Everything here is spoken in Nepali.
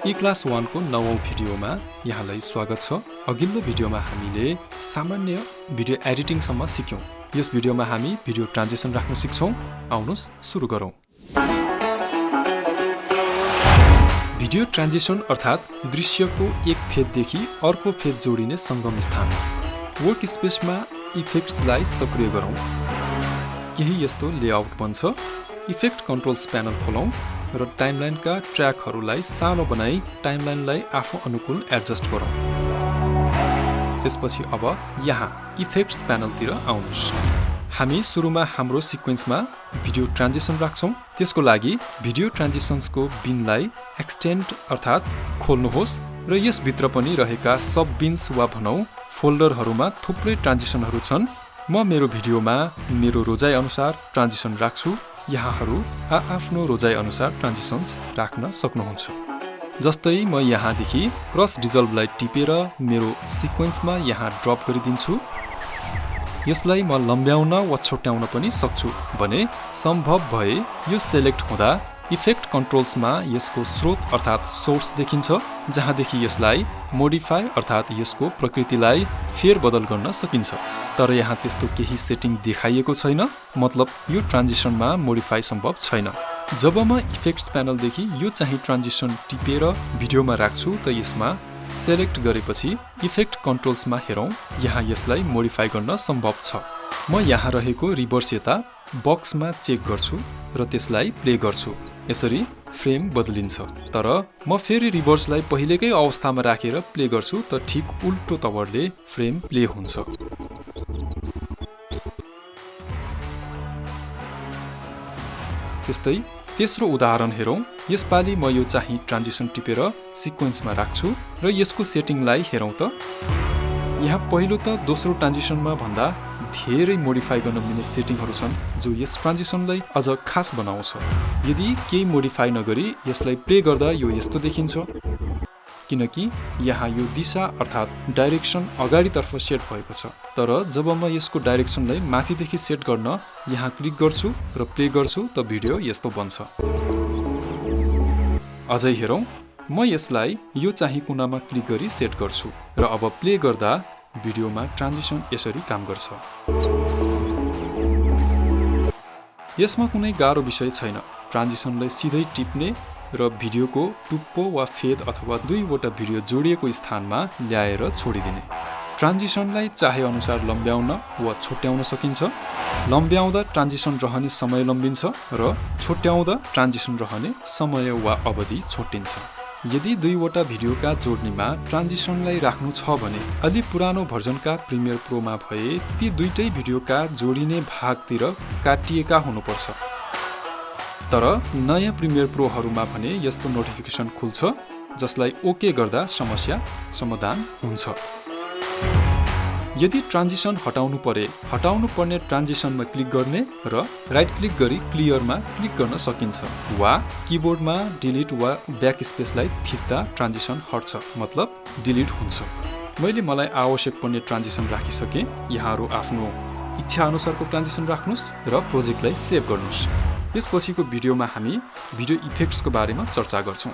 eClass1 को 9औं भिडियोमा यहाँलाई स्वागत छ। अघिल्लो भिडियोमा हामीले सामान्य भिडियो एडिटिङ सम्म सिक्यौं। यस भिडियोमा हामी भिडियो ट्रान्जिसन राख्न सिक्छौं। आउनुस् सुरु गरौं। भिडियो ट्रान्जिसन अर्थात् दृश्यको एक फेददेखि अर्को फेद जोडिने संगम स्थान। वर्कस्पेसमा इफेक्ट्सलाई सक्रिय गरौं। केही यस्तो लेआउट बन्छ। इफेक्ट कन्ट्रोल्स प्यानल खोलौं र टाइमलाइनका ट्र्याकहरूलाई सानो बनाई टाइमलाइनलाई आफू अनुकूल एडजस्ट गरौं। त्यसपछि अब यहाँ इफेक्ट्स प्यानलतिर आउनुस्। हामी सुरुमा हाम्रो सिक्वेन्समा भिडियो ट्रान्जिसन राख्छौं। त्यसको लागि भिडियो ट्रान्जिसन्सको बिनलाई एक्सटेन्ड अर्थात् खोल्नुहोस् र यसभित्र पनि रहेका सब बिन्स वा भनौं फोल्डरहरूमा थुप्रै ट्रान्जिसनहरू छन्। म मेरो भिडियोमा मेरो रोजाइ अनुसार ट्रान्जिसन राख्छु। यहाँहरू आफ्नो रोजाइ अनुसार ट्रान्जिसन्स राख्न सक्नुहुन्छ। जस्तै म यहाँदेखि क्रस डिजल्भलाई टिपेर मेरो सिक्वेन्समा यहाँ ड्रप गरिदिन्छु। यसलाई म लम्ब्याउन वा छोट्याउन पनि सक्छु भने सम्भव भए यो सेलेक्ट हुँदा इफेक्ट कन्ट्रोल्समा यसको स्रोत अर्थात् सोर्स देखिन्छ, जहाँदेखि यसलाई मोडिफाई अर्थात् यसको प्रकृतिलाई फेरबदल गर्न सकिन्छ। तर यहाँ त्यस्तो केही सेटिङ देखाइएको छैन, मतलब यो ट्रान्जिसनमा मोडिफाई सम्भव छैन। जब म इफेक्ट्स प्यानलदेखि यो चाहिँ ट्रान्जिसन टिपेर भिडियोमा राख्छु त यसमा सेलेक्ट गरेपछि इफेक्ट कन्ट्रोल्समा हेरौं, यहाँ यसलाई मोडिफाई गर्न सम्भव छ। म यहाँ रहेको रिभर्स यता बक्समा चेक गर्छु र त्यसलाई प्ले गर्छु। यसरी फ्रेम बदलिन्छ। तर म फेरि रिभर्सलाई पहिलेकै अवस्थामा राखेर प्ले गर्छु त ठिक उल्टो तवरले फ्रेम प्ले हुन्छ। त्यस्तै तेस्रो उदाहरण हेरौं। यसपालि म यो चाहिँ ट्रान्जिसन टिपेर सिक्वेन्समा राख्छु र यसको सेटिङलाई हेरौं त यहाँ पहिलो त दोस्रो ट्रान्जिसनमा भन्दा धेरै मोडिफाई गर्न मिल्ने सेटिङहरू छन् जो यस ट्रान्जिसनलाई अझ खास बनाउँछ। यदि केही मोडिफाई नगरी यसलाई प्ले गर्दा यो यस्तो देखिन्छ, किनकि यहाँ यो दिशा अर्थात् डाइरेक्सन अगाडितर्फ सेट भएको छ। तर जब म यसको डाइरेक्सनलाई माथिदेखि सेट गर्न यहाँ क्लिक गर्छु र प्ले गर्छु त भिडियो यस्तो बन्छ। अझै हेरौं, म यसलाई यो चाहिँ कुनामा क्लिक गरी सेट गर्छु र अब प्ले गर्दा भिडियोमा ट्रान्जिसन यसरी काम गर्छ। यसमा कुनै गाह्रो विषय छैन। ट्रान्जिसनलाई सिधै टिप्ने र भिडियोको टुप्पो वा फेद अथवा दुईवटा भिडियो जोडिएको स्थानमा ल्याएर छोडिदिने। ट्रान्जिसनलाई चाहे अनुसार लम्ब्याउन वा छोट्याउन सकिन्छ। लम्ब्याउँदा ट्रान्जिसन रहने समय लम्बिन्छ र छोट्याउँदा ट्रान्जिसन रहने समय वा अवधि छोटिन्छ। यदि दुईवटा भिडियोका जोड्नेमा ट्रान्जिसनलाई राख्नु छ भने अलि पुरानो भर्जनका प्रिमियर प्रोमा भए ती दुईटै भिडियोका जोडिने भागतिर काटिएका हुनुपर्छ। तर नयाँ प्रिमियर प्रोहरूमा भने यस्तो नोटिफिकेसन खुल्छ, जसलाई ओके गर्दा समस्या समाधान हुन्छ। यदि ट्रान्जिसन हटाउनु पर्ने ट्रान्जिसनमा क्लिक गर्ने र राइट क्लिक गरी क्लियरमा क्लिक गर्न सकिन्छ, वा किबोर्डमा डिलिट वा ब्याक स्पेसलाई थिच्दा ट्रान्जिसन हट्छ, मतलब डिलिट हुन्छ। मैले मलाई आवश्यक पर्ने ट्रान्जिसन राखिसकेँ। यहाँहरू आफ्नो इच्छा अनुसारको ट्रान्जिसन राख्नुस् र प्रोजेक्टलाई सेभ गर्नुस्। त्यसपछिको भिडियोमा हामी भिडियो इफेक्ट्सको बारेमा चर्चा गर्छौं।